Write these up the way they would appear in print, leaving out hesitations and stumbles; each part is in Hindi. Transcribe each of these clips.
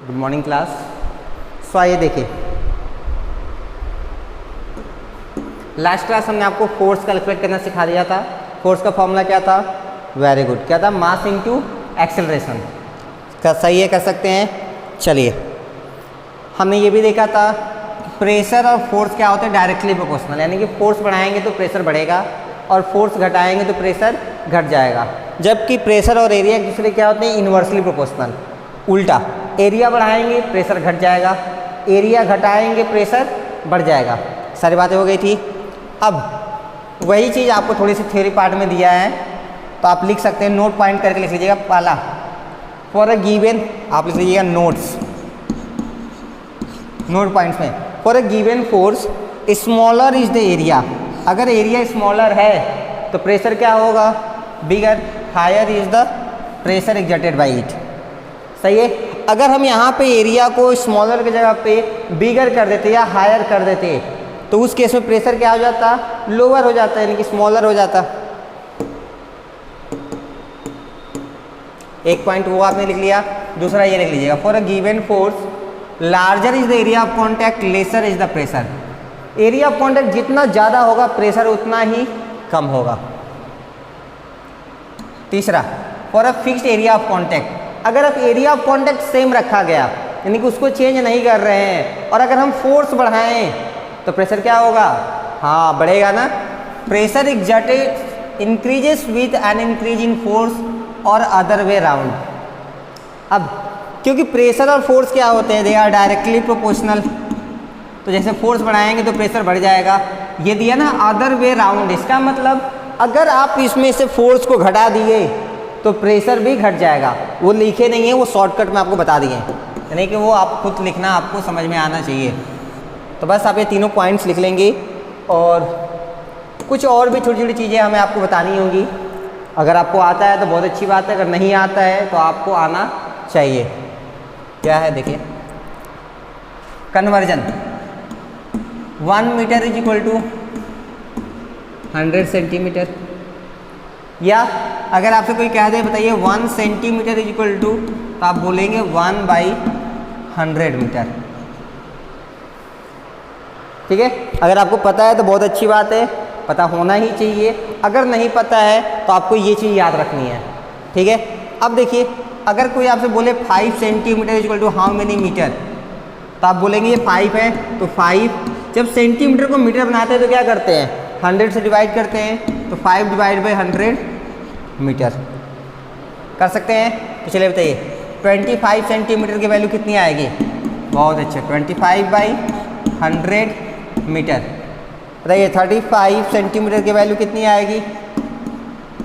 Good morning class. सो आइए देखिए, लास्ट क्लास हमने आपको फोर्स कैलकुलेट करना सिखा दिया था। फोर्स का फॉर्मूला क्या था? वेरी गुड, क्या था? Mass into acceleration. क्या सही है, कर सकते हैं। चलिए, हमने ये भी देखा था प्रेशर और फोर्स क्या होते हैं, डायरेक्टली प्रोपोर्शनल, यानी कि फोर्स बढ़ाएंगे तो प्रेशर बढ़ेगा और फोर्स घटाएंगे तो प्रेशर घट जाएगा। जबकि प्रेशर और एरिया एक दूसरे क्या होते हैं, इन्वर्सली प्रोपोर्शनल, उल्टा। एरिया बढ़ाएंगे प्रेशर घट जाएगा, एरिया घटाएंगे प्रेशर बढ़ जाएगा। सारी बातें हो गई थी। अब वही चीज़ आपको थोड़ी सी थ्योरी पार्ट में दिया है, तो आप लिख सकते हैं, नोट पॉइंट करके लिख लीजिएगा। पहला, फॉर अ गिवन, आप लिख लीजिएगा नोट्स, नोट पॉइंट्स में, for a given force smaller is the area. अगर एरिया स्मॉलर है तो प्रेशर क्या होगा? Bigger. Higher is the pressure exerted by it. सही है। अगर हम यहाँ पे एरिया को स्मॉलर की जगह पे बिगर कर देते या हायर कर देते तो उस केस में प्रेशर क्या हो जाता? लोअर हो जाता, यानी कि स्मॉलर हो जाता। एक पॉइंट वो आपने लिख लिया। दूसरा ये लिख लीजिएगा, for a given force larger is the area of contact, lesser is the pressure. Area of contact जितना ज़्यादा होगा प्रेशर उतना ही कम होगा। तीसरा, for a fixed area of contact, अगर आप एरिया ऑफ कॉन्टैक्ट सेम रखा गया, यानी कि उसको चेंज नहीं कर रहे हैं, और अगर हम फोर्स बढ़ाएं तो प्रेशर क्या होगा? हाँ, बढ़ेगा ना। Pressure exerted increases with an increase in force और अदर वे राउंड। अब क्योंकि प्रेशर और फोर्स क्या होते हैं, दे आर डायरेक्टली प्रोपोर्शनल, तो जैसे फोर्स बढ़ाएंगे तो प्रेशर बढ़ जाएगा। ये दिया ना अदर वे राउंड, इसका मतलब अगर आप इसमें से फोर्स को घटा दिए तो प्रेशर भी घट जाएगा। वो लिखे नहीं है, वो शॉर्टकट में आपको बता दिए, यानी कि वो आप खुद लिखना, आपको समझ में आना चाहिए। तो बस आप ये तीनों पॉइंट्स लिख लेंगे, और कुछ और भी छोटी छोटी चीज़ें हमें आपको बतानी होंगी। अगर आपको आता है तो बहुत अच्छी बात है, अगर नहीं आता है तो आपको आना चाहिए। क्या है देखिए, conversion 1 metre is equal to 100 centimetre, या अगर आपसे कोई कह दे बताइए 1 सेंटीमीटर इज इक्वल टू, तो आप बोलेंगे 1/100 मीटर। ठीक है। अगर आपको पता है तो बहुत अच्छी बात है, पता होना ही चाहिए। अगर नहीं पता है तो आपको ये चीज़ याद रखनी है। ठीक है। अब देखिए, अगर कोई आपसे बोले 5 centimetre is equal to how many metre, तो आप बोलेंगे ये 5 है, तो 5। जब सेंटीमीटर को मीटर बनाते हैं तो क्या करते हैं? 100 से डिवाइड करते हैं, तो 5 डिवाइड बाई 100 मीटर। कर सकते हैं। तो चलिए बताइए, 25 सेंटीमीटर की वैल्यू कितनी आएगी? बहुत अच्छे, 25/100 मीटर। बताइए 35 सेंटीमीटर की वैल्यू कितनी आएगी?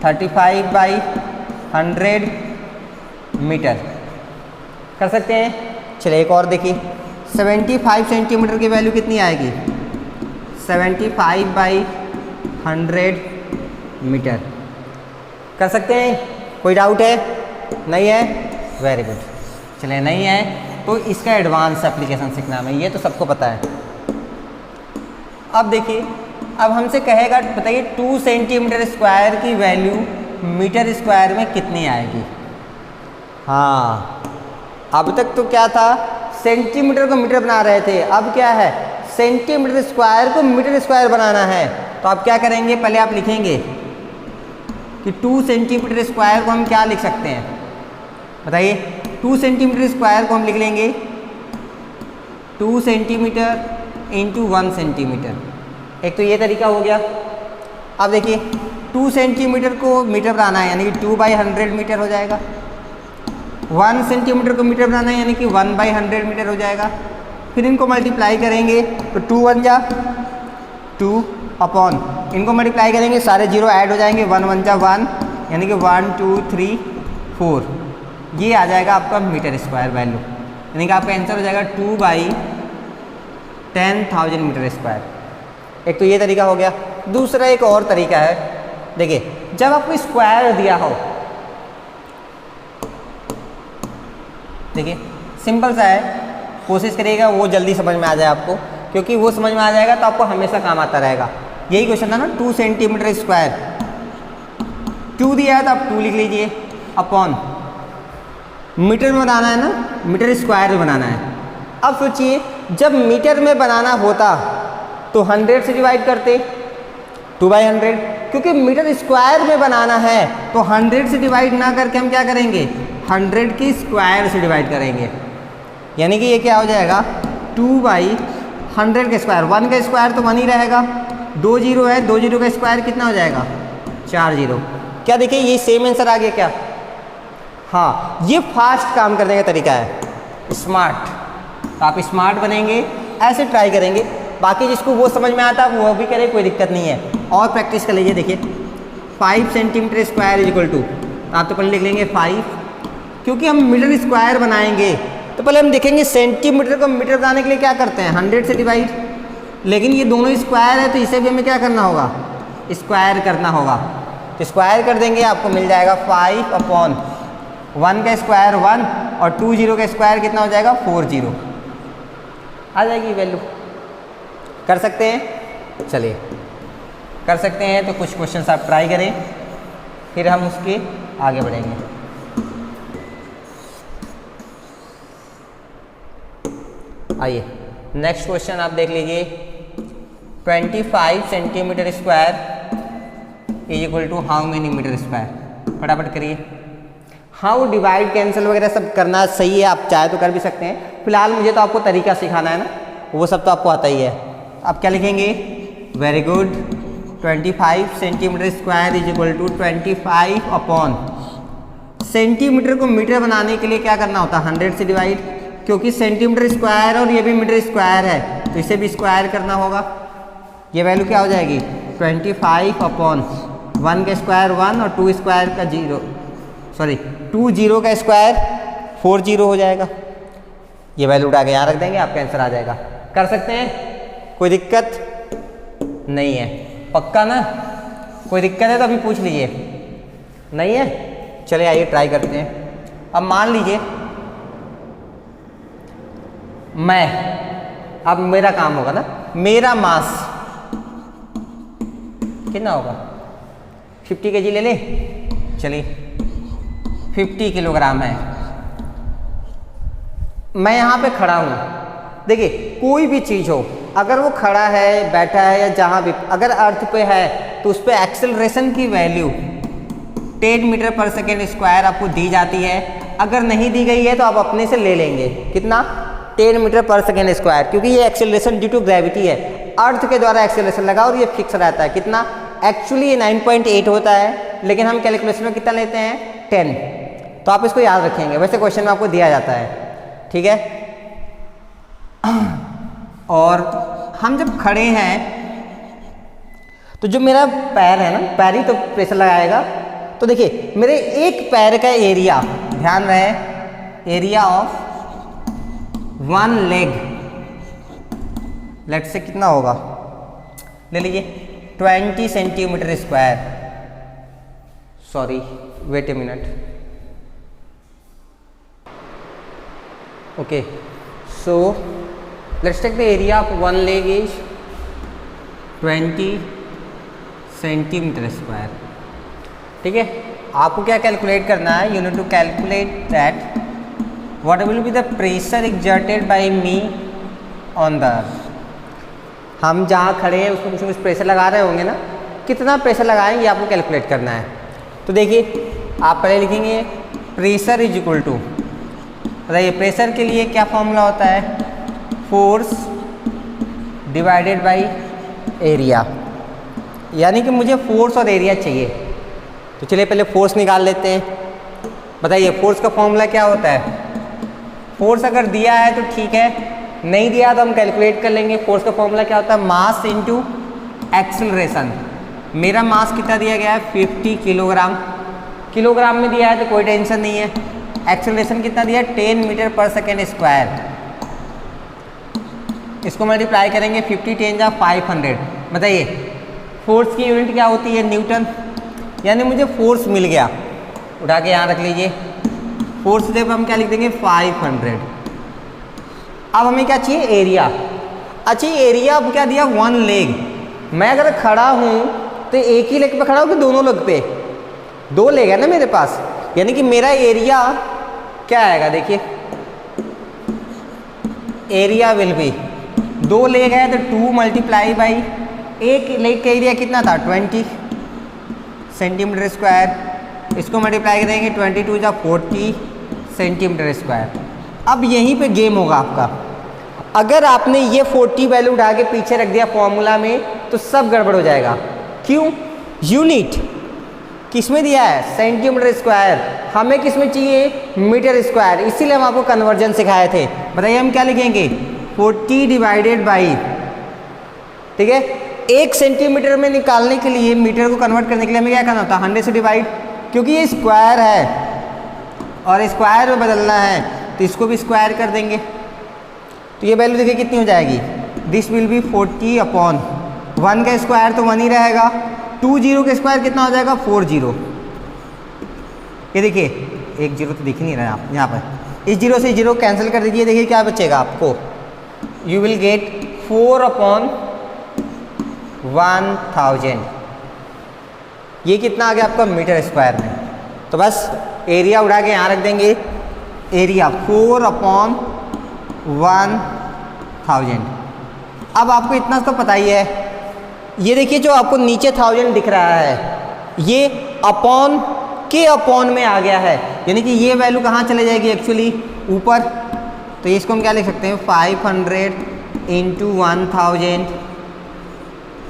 35/100 मीटर। कर सकते हैं। चलिए एक और देखिए, 75 सेंटीमीटर की वैल्यू कितनी आएगी? 75/100 मीटर। कर सकते हैं। कोई डाउट है? नहीं है? Very good. चलिए, नहीं है तो इसका एडवांस एप्लीकेशन सीखना है, ये तो सबको पता है। अब देखिए, अब हमसे कहेगा बताइए 2 सेंटीमीटर स्क्वायर की वैल्यू मीटर स्क्वायर में कितनी आएगी? हाँ, अब तक तो क्या था, सेंटीमीटर को मीटर बना रहे थे, अब क्या है, सेंटीमीटर स्क्वायर को मीटर स्क्वायर बनाना है। तो आप क्या करेंगे, पहले आप लिखेंगे कि 2 सेंटीमीटर स्क्वायर को हम क्या लिख सकते हैं? बताइए, 2 सेंटीमीटर स्क्वायर को हम लिख लेंगे 2 सेंटीमीटर इंटू 1 सेंटीमीटर। एक तो ये तरीका हो गया। अब देखिए, 2 सेंटीमीटर को मीटर बनाना है, यानी कि 2/100 मीटर हो जाएगा। 1 सेंटीमीटर को मीटर बनाना है, यानी कि 1/100 मीटर हो जाएगा। फिर इनको मल्टीप्लाई करेंगे तो 2 1 जा 2 अपॉन, इनको मल्टीप्लाई करेंगे, सारे जीरो ऐड हो जाएंगे, 1 1 जा 1, यानी कि 1 2 3 4, ये आ जाएगा आपका मीटर स्क्वायर वैल्यू, यानी कि आपका आंसर हो जाएगा 2/10,000 मीटर स्क्वायर। एक तो ये तरीका हो गया। दूसरा एक और तरीका है, देखिए, जब आपको स्क्वायर दिया हो, देखिए सिंपल सा है, कोशिश करिएगा वो जल्दी समझ में आ जाए आपको, क्योंकि वो समझ में आ जाएगा तो आपको हमेशा काम आता रहेगा। यही क्वेश्चन था ना, 2 सेंटीमीटर स्क्वायर, 2 दिया है तो आप 2 लिख लीजिए, अपॉन मीटर में बनाना है ना, मीटर स्क्वायर में बनाना है। अब सोचिए जब मीटर में बनाना होता तो 100 से डिवाइड करते, 2/100, क्योंकि मीटर स्क्वायर में बनाना है तो 100 से डिवाइड ना करके हम क्या करेंगे, 100 की स्क्वायर से डिवाइड करेंगे। यानी कि ये क्या हो जाएगा, 2/100 का स्क्वायर, 1 का स्क्वायर तो 1 ही रहेगा, 2 जीरो है, 2 जीरो का स्क्वायर कितना हो जाएगा, 4 जीरो। क्या देखिए ये सेम आंसर आ गया क्या। हाँ, ये फास्ट काम करने का तरीका है, स्मार्ट। तो आप स्मार्ट बनेंगे, ऐसे ट्राई करेंगे। बाकी जिसको वो समझ में आता है वो भी करे, कोई दिक्कत नहीं है। और प्रैक्टिस कर लीजिए। देखिए 5 centimetre square is equal to, आप तो पहले लिख लेंगे 5, क्योंकि हम मीटर स्क्वायर बनाएंगे तो पहले हम देखेंगे सेंटीमीटर को मीटर बनाने के लिए क्या करते हैं, 100 से डिवाइड। लेकिन ये दोनों स्क्वायर है तो इसे भी हमें क्या करना होगा, स्क्वायर करना होगा। तो स्क्वायर कर देंगे, आपको मिल जाएगा 5/1 का स्क्वायर 1 और 2 जीरो का स्क्वायर कितना हो जाएगा, 4 जीरो आ जाएगी वैल्यू। कर सकते हैं, चलिए कर सकते हैं। तो कुछ क्वेश्चंस आप ट्राई करें, फिर हम उसके आगे बढ़ेंगे। आइए नेक्स्ट क्वेश्चन आप देख लीजिए। 25 centimetre square is equal to how many metre square. फटाफट करिए। हाउ डिवाइड कैंसिल वगैरह सब करना सही है, आप चाहे तो कर भी सकते हैं। फिलहाल मुझे तो आपको तरीका सिखाना है ना, वो सब तो आपको आता ही है। आप क्या लिखेंगे, very good, 25 centimetre square is equal to 25 upon, centimetre को मीटर बनाने के लिए क्या करना होता है, 100 से डिवाइड, क्योंकि सेंटीमीटर स्क्वायर और ये भी मीटर स्क्वायर है तो इसे भी स्क्वायर करना होगा। ये वैल्यू क्या हो जाएगी, 25 अपॉन 1 का स्क्वायर 1 और 2 स्क्वायर का 0, सॉरी 2 जीरो का स्क्वायर 4 जीरो हो जाएगा। ये वैल्यू उठा के यहाँ रख देंगे, आपका आंसर आ जाएगा। कर सकते हैं, कोई दिक्कत नहीं है, पक्का ना। कोई दिक्कत है तो अभी पूछ लीजिए, नहीं है चलिए आइए ट्राई करते हैं। अब मान लीजिए मैं, अब मेरा काम होगा ना, मेरा मास कितना होगा, 50 kg ले ले, चलिए 50 किलोग्राम है। मैं यहाँ पे खड़ा हूँ। देखिए कोई भी चीज़ हो, अगर वो खड़ा है, बैठा है या जहाँ भी, अगर अर्थ पे है तो उस पर एक्सेलरेशन की वैल्यू 10 मीटर पर सेकेंड स्क्वायर आपको दी जाती है। अगर नहीं दी गई है तो आप अपने से ले लेंगे, कितना, 10 मीटर पर सेकेंड स्क्वायर, क्योंकि ये एक्सेलरेशन ड्यू टू ग्रेविटी है, अर्थ के द्वारा एक्सेलरेशन लगा और ये फिक्स रहता है। कितना, एक्चुअली ये 9.8 होता है, लेकिन हम कैलकुलेशन में कितना लेते हैं, 10। तो आप इसको याद रखेंगे, वैसे क्वेश्चन में आपको दिया जाता है, ठीक है। और हम जब खड़े हैं तो जो मेरा पैर है ना, पैर ही तो प्रेशर लगाएगा। तो देखिए मेरे एक पैर का एरिया, ध्यान रहे, एरिया ऑफ 1 लेग, लेट से कितना होगा, ले लीजिए 20 centimetre square, sorry wait a minute, okay, so let's take the area of 1 leg is 20 centimetre square, ठीक है। आपको क्या कैलकुलेट करना है, you need to calculate that what will be the pressure exerted by me on the earth. हम जहाँ खड़े हैं उसको कुछ प्रेशर लगा रहे होंगे ना, कितना प्रेशर लगाएंगे आपको कैलकुलेट करना है। तो देखिए आप पहले लिखेंगे प्रेशर इज इक्वल टू, बताइए प्रेशर के लिए क्या फॉर्मूला होता है, फोर्स डिवाइडेड बाय एरिया, यानी कि मुझे फोर्स और एरिया चाहिए। तो चलिए पहले फोर्स निकाल लेते हैं। बताइए फोर्स का फॉर्मूला क्या होता है, फोर्स अगर दिया है तो ठीक है, नहीं दिया तो हम कैलकुलेट कर लेंगे। फोर्स का फॉर्मूला क्या होता है, मास इनटू एक्सेलरेशन। मेरा मास कितना दिया गया है, 50 किलोग्राम, किलोग्राम में दिया है तो कोई टेंशन नहीं है। एक्सेलरेशन कितना दिया है, 10 मीटर पर सेकेंड स्क्वायर। इसको मल्टीप्लाई करेंगे, 50 10 जा 500। बताइए फोर्स की यूनिट क्या होती है, न्यूटन, यानी मुझे फोर्स मिल गया, उठा के यहाँ रख लीजिए। फोर्स जब हम क्या लिख देंगे, 500। अब हमें क्या चाहिए, एरिया। अच्छा एरिया अब क्या दिया, 1 लेग। मैं अगर खड़ा हूँ तो एक ही लेग पे खड़ा हूँ कि दोनों लेग पे, 2 लेग है ना मेरे पास, यानी कि मेरा एरिया क्या आएगा देखिए, एरिया विल बी, 2 लेग है तो 2 मल्टीप्लाई बाई, एक लेग का एरिया कितना था 20 सेंटीमीटर स्क्वायर, इसको मल्टीप्लाई करेंगे 22 या 40 सेंटीमीटर स्क्वायर। अब यहीं पे गेम होगा आपका, अगर आपने ये 40 वैल्यू उठा के पीछे रख दिया फॉर्मूला में तो सब गड़बड़ हो जाएगा। क्यों? यूनिट किस में दिया है? सेंटीमीटर स्क्वायर, हमें किस में चाहिए? मीटर स्क्वायर, इसीलिए हम आपको कन्वर्जन सिखाए थे। बताइए हम क्या लिखेंगे? 40 डिवाइडेड बाई, ठीक है, 1 सेंटीमीटर में निकालने के लिए, मीटर को कन्वर्ट करने के लिए हमें क्या करना होता है? 100 से डिवाइड, क्योंकि ये स्क्वायर है और स्क्वायर में बदलना है तो इसको भी स्क्वायर कर देंगे, तो ये वैल्यू देखिए कितनी हो जाएगी, दिस विल बी 40 अपॉन 1 का स्क्वायर तो 1 ही रहेगा, 2 जीरो का स्क्वायर कितना हो जाएगा? 4 जीरो। ये देखिए 1 जीरो तो दिख नहीं रहा है आप यहाँ पर, इस जीरो से जीरो कैंसिल कर दीजिए, देखिए क्या बचेगा आपको, यू विल गेट 4 अपॉन 1000। ये कितना आ गया आपका? मीटर स्क्वायर में। तो बस एरिया उड़ा के यहाँ रख देंगे, एरिया 4 अपॉन 1000। अब आपको इतना तो पता ही है, ये देखिए जो आपको नीचे 1000 दिख रहा है, ये अपॉन के अपॉन में आ गया है, यानी कि ये वैल्यू कहाँ चले जाएगी एक्चुअली? ऊपर। तो इसको हम क्या लिख सकते हैं? 500 इंटू 1000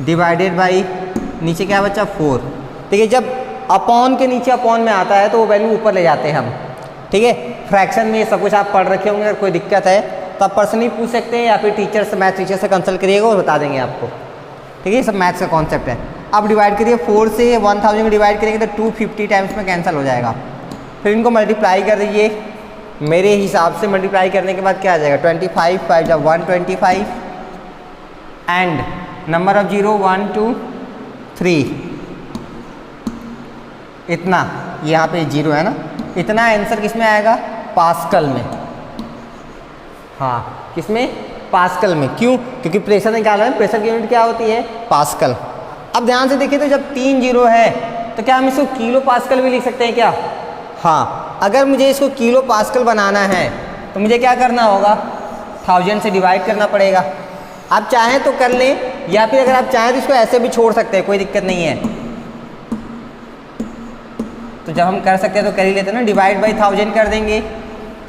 डिवाइडेड बाई, नीचे क्या बचा? 4। ठीक है, जब अपॉन के नीचे अपॉन में आता है तो वो वैल्यू ऊपर ले जाते हैं हम। ठीक है, फ्रैक्शन में ये सब कुछ आप पढ़ रखे होंगे, अगर कोई दिक्कत है तो आप पर्सनली पूछ सकते हैं या फिर टीचर से, मैथ टीचर से कंसल्ट करिएगा, वो बता देंगे आपको। ठीक है, सब मैथ्स का कॉन्सेप्ट है। अब डिवाइड करिए, 4 से 1000 को डिवाइड करेंगे तो 250 टाइम्स में कैंसिल हो जाएगा। फिर इनको मल्टीप्लाई कर दीजिए, मेरे हिसाब से मल्टीप्लाई करने के बाद क्या आ जाएगा? 25 5 जब 125 एंड नंबर ऑफ 0 1 2 3, इतना यहाँ पे 0 है ना, इतना आंसर किस में आएगा? पास्कल में। हाँ, किसमें? पास्कल में। क्यों? क्योंकि प्रेशर निकाल रहे हैं, प्रेशर की यूनिट क्या होती है? पास्कल। अब ध्यान से देखिए, तो जब 3 0 है तो क्या हम इसको किलो पास्कल भी लिख सकते हैं क्या? हाँ, अगर मुझे इसको किलो पास्कल बनाना है तो मुझे क्या करना होगा? 1000 से डिवाइड करना पड़ेगा। आप चाहें तो कर लें, या फिर अगर आप चाहें तो इसको ऐसे भी छोड़ सकते हैं, कोई दिक्कत नहीं है। तो जब हम कर सकते हैं तो कर ही लेते हैं ना, डिवाइड बाई 1000 कर देंगे।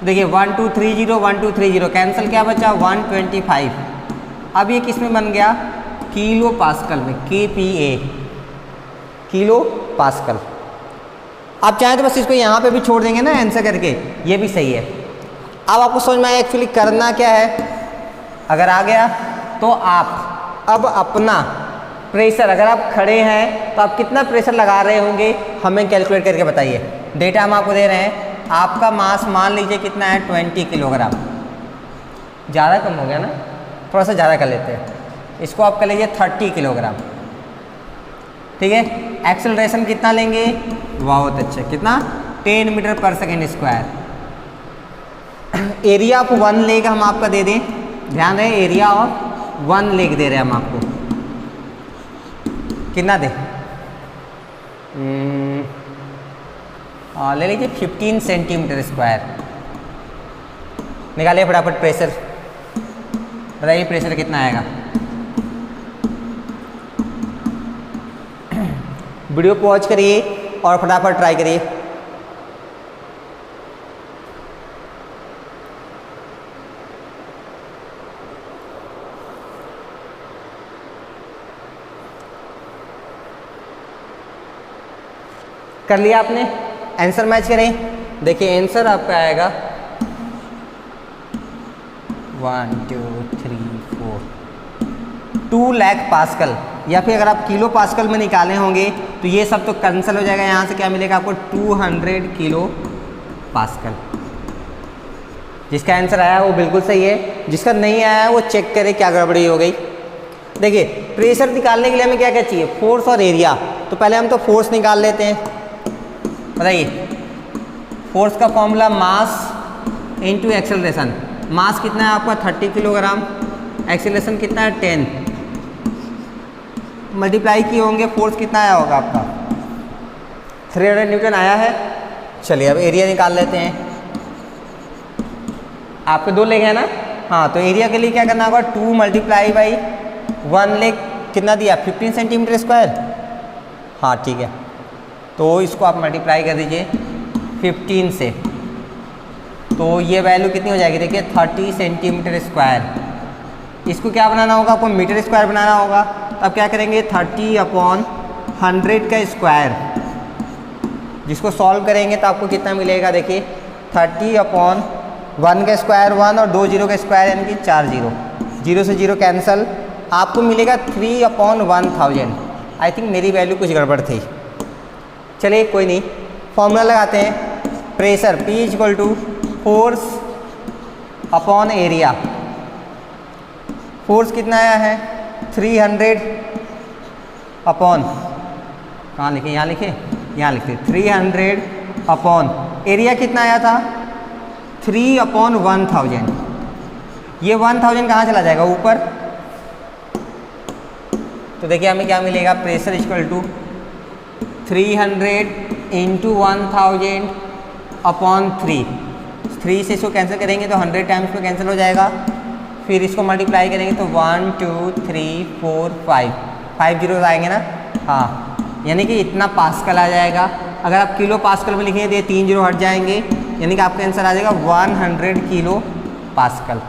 देखिए 1 2 3 0 1 2 3 0 कैंसिल, क्या बचा? 125। अब ये किस में बन गया? किलो पास्कल में, KPA, किलो पास्कल। आप चाहें तो बस इसको यहाँ पे भी छोड़ देंगे ना आंसर करके, ये भी सही है। अब आपको समझ में आया एक्चुअली करना क्या है। अगर आ गया तो आप अब अपना प्रेशर, अगर आप खड़े हैं तो आप कितना प्रेशर लगा रहे होंगे हमें कैलकुलेट करके बताइए। डेटा हम आपको दे रहे हैं, आपका मास मान लीजिए कितना है? 20 किलोग्राम। ज़्यादा कम हो गया ना, थोड़ा सा ज़्यादा कर लेते हैं, इसको आप कर लीजिए 30 किलोग्राम। ठीक है, एक्सेलरेशन कितना लेंगे? बहुत अच्छा, कितना? 10 मीटर पर second square. Area of 1 leg हम आपका दे दें, ध्यान रहे, एरिया ऑफ 1 लेग दे रहे हैं हम आपको, कितना दें? ले लीजिए 15 सेंटीमीटर स्क्वायर। निकालिए फटाफट प्रेशर, बताइए प्रेशर कितना आएगा? वीडियो पॉज करिए और फटाफट ट्राई करिए। कर लिया आपने? आंसर मैच करें, देखिए आंसर आपका आएगा 1 2 3 4 2 लाख पास्कल, या फिर अगर आप किलो पास्कल में निकाले होंगे तो ये सब तो कैंसिल हो जाएगा। यहाँ से क्या मिलेगा आपको? 200 किलो पास्कल। जिसका आंसर आया वो बिल्कुल सही है, जिसका नहीं आया वो चेक करे क्या गड़बड़ी हो गई। देखिए प्रेशर निकालने के लिए हमें क्या क्या चाहिए? फोर्स और एरिया। तो पहले हम तो फोर्स निकाल लेते हैं। बताइए, फोर्स का फॉर्मूला मास इनटू एक्सेलरेशन। मास कितना है आपका? 30 किलोग्राम। एक्सेलरेशन कितना है? 10। मल्टीप्लाई किए होंगे, फोर्स कितना आया होगा आपका? 300 न्यूटन आया है। चलिए अब एरिया निकाल लेते हैं। आपके 2 लेग है ना, हाँ, तो एरिया के लिए क्या करना होगा, 2 मल्टीप्लाई बाई 1 लेग कितना दिया, 15 सेंटीमीटर स्क्वायर। हाँ ठीक है, तो इसको आप मल्टीप्लाई कर दीजिए 15 से, तो ये वैल्यू कितनी हो जाएगी, देखिए 30 सेंटीमीटर स्क्वायर। इसको क्या बनाना होगा, आपको मीटर स्क्वायर बनाना होगा। अब क्या करेंगे, 30/100 का स्क्वायर, जिसको सॉल्व करेंगे तो आपको कितना मिलेगा, देखिए 30/1 का स्क्वायर 1 और 2 जीरो का स्क्वायर यानी कि 4 जीरो, 0 से 0 कैंसल, आपको मिलेगा 3/1000। आई थिंक मेरी वैल्यू कुछ गड़बड़ थी, चलिए कोई नहीं, फॉर्मूला लगाते हैं। Pressure P = force upon area. Force कितना आया है, 300 अपॉन, कहाँ लिखे, यहाँ लिखे, यहाँ लिखते 300 अपॉन एरिया कितना आया था, 3/1000। ये 1000 कहाँ चला जाएगा, ऊपर। तो देखिए हमें क्या मिलेगा, प्रेशर = 300 × 1000 अपॉन 3 से इसको कैंसिल करेंगे तो 100 टाइम्स में कैंसिल हो जाएगा, फिर इसको मल्टीप्लाई करेंगे तो 1 2 3 4 5 जीरो आएंगे ना, हाँ, यानी कि इतना पास्कल आ जाएगा। अगर आप किलो पास्कल में लिखेंगे तो ये 3 जीरो हट जाएंगे, यानी कि आपका आंसर आ जाएगा 100 किलो पास्कल।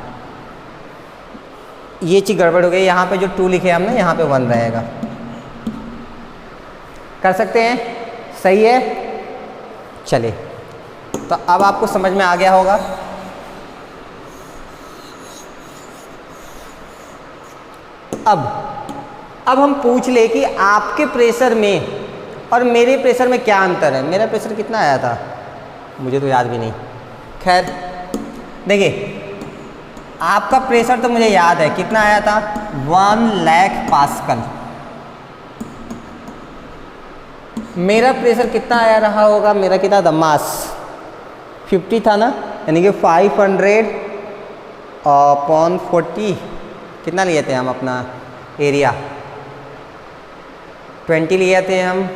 ये चीज़ गड़बड़ हो गई, यहाँ पे जो 2 लिखे हमने यहाँ पे 1 रहेगा। कर सकते हैं, सही है। चलिए, तो अब आपको समझ में आ गया होगा। अब हम पूछ ले कि आपके प्रेशर में और मेरे प्रेशर में क्या अंतर है। मेरा प्रेशर कितना आया था, मुझे तो याद भी नहीं। खैर देखिए, आपका प्रेशर तो मुझे याद है, कितना आया था, 1 लाख पास्कल। मेरा प्रेशर कितना आया रहा होगा, मेरा कितना था, मास 50 था ना, यानी कि 500/40 कितना लिए थे हम, अपना एरिया 20 लिए थे हम।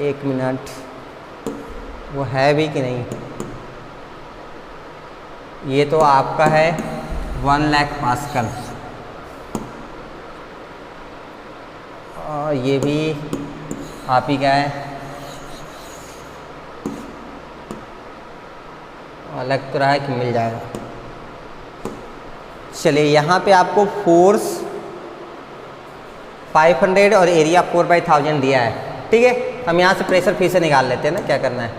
1 मिनट, वो है भी कि नहीं, ये तो आपका है 1 लाख पास्कल, और ये भी आप ही का है, अलग तो रहा है कि मिल जाएगा। चलिए, यहाँ पे आपको फोर्स 500 और एरिया 4/1000 दिया है, ठीक है। हम यहाँ से प्रेशर फिर से निकाल लेते हैं ना, क्या करना है।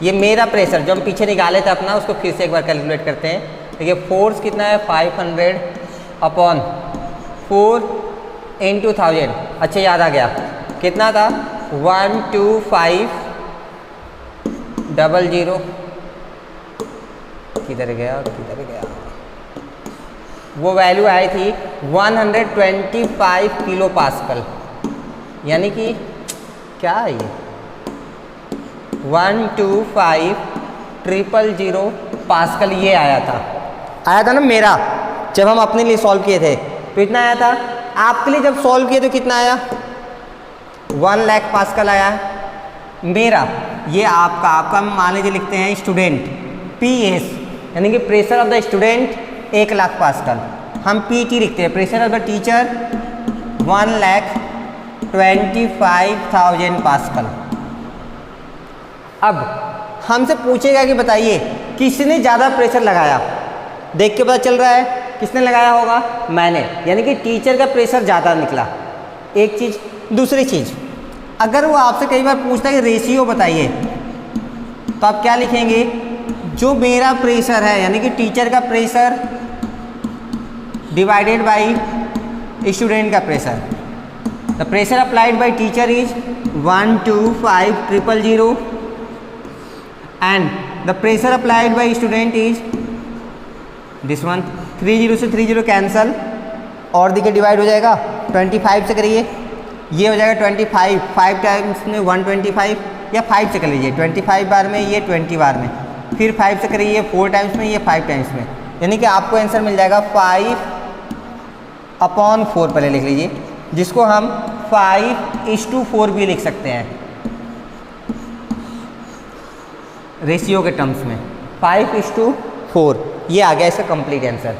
ये मेरा प्रेशर जो हम पीछे निकाले थे अपना, उसको फिर से एक बार कैलकुलेट करते हैं। देखिए फोर्स कितना है, 500/4 × 1000। अच्छा याद आ गया, कितना था, 12500। किधर गया, वो वैल्यू आई थी 125 किलो पास्कल, यानी कि क्या है ये, 125,000 पास्कल ये आया था ना मेरा, जब हम अपने लिए सॉल्व किए थे तो इतना आया था। आपके लिए जब सॉल्व किए तो कितना आया, 1 लाख पास्कल आया मेरा। ये आपका मान लीजिए लिखते हैं स्टूडेंट, PS यानी कि pressure of the student 1 lakh pascal. हम PT लिखते हैं, pressure of the teacher 1,25,000 pascal. अब हमसे पूछेगा कि बताइए किसने ज़्यादा प्रेशर लगाया। देख के पता चल रहा है किसने लगाया होगा, मैंने, यानी कि टीचर का प्रेशर ज़्यादा निकला। एक चीज़, दूसरी चीज़, अगर वो आपसे कई बार पूछता है कि रेशियो बताइए, तो आप क्या लिखेंगे, जो मेरा प्रेशर है यानी कि टीचर का प्रेशर डिवाइडेड बाई स्टूडेंट का pressure. The pressure applied by teacher is 125,000 and the pressure applied by student is this one. 30 से 30 कैंसल और देखिए डिवाइड हो जाएगा, 25 से करिए, ये हो जाएगा 25, 5 टाइम्स में 125, या 5 से कर लीजिए, 25 बार में, ये 20 बार में, फिर 5 से करिए, ये 4 टाइम्स में, ये 5 टाइम्स में, यानी कि आपको आंसर मिल जाएगा 5/4 पहले लिख लीजिए, जिसको हम 5:4 भी लिख सकते हैं रेशियो के टर्म्स में, 5:4। ये आ गया इसका कंप्लीट आंसर।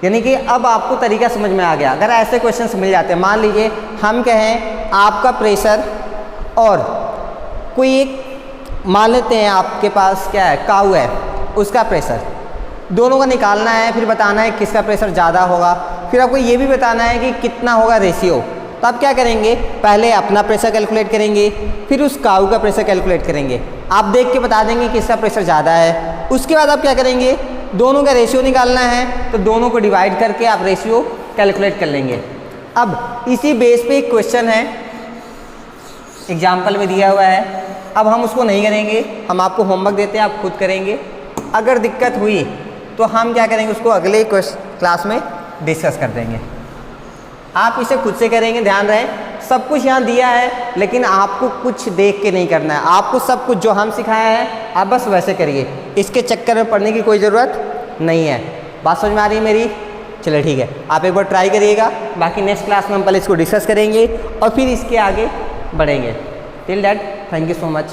यानी कि अब आपको तरीका समझ में आ गया। अगर ऐसे क्वेश्चंस मिल जाते हैं, मान लीजिए हम कहें आपका प्रेशर और कोई एक मान लेते हैं आपके पास क्या है, काऊ है, उसका प्रेशर, दोनों का निकालना है, फिर बताना है किसका प्रेशर ज़्यादा होगा, फिर आपको ये भी बताना है कि कितना होगा रेशियो। तो आप क्या करेंगे, पहले अपना प्रेशर कैलकुलेट करेंगे, फिर उस काऊ का प्रेशर कैलकुलेट करेंगे। आप देख के बता देंगे किसका प्रेशर ज़्यादा है। उसके बाद आप क्या करेंगे, दोनों का रेशियो निकालना है, तो दोनों को डिवाइड करके आप रेशियो कैलकुलेट कर लेंगे। अब इसी बेस पे एक क्वेश्चन है, एग्जाम्पल में दिया हुआ है। अब हम उसको नहीं करेंगे, हम आपको होमवर्क देते हैं, आप खुद करेंगे। अगर दिक्कत हुई तो हम क्या करेंगे, उसको अगले क्लास में डिस्कस कर देंगे। आप इसे खुद से करेंगे, ध्यान रहे सब कुछ यहाँ दिया है, लेकिन आपको कुछ देख के नहीं करना है। आपको सब कुछ जो हम सिखाया है आप बस वैसे करिए, इसके चक्कर में पढ़ने की कोई ज़रूरत नहीं है। बात समझ में आ रही है मेरी? चलिए ठीक है, आप एक बार ट्राई करिएगा। बाकी नेक्स्ट क्लास में हम पहले इसको डिस्कस करेंगे और फिर इसके आगे बढ़ेंगे। Till that, thank you so much.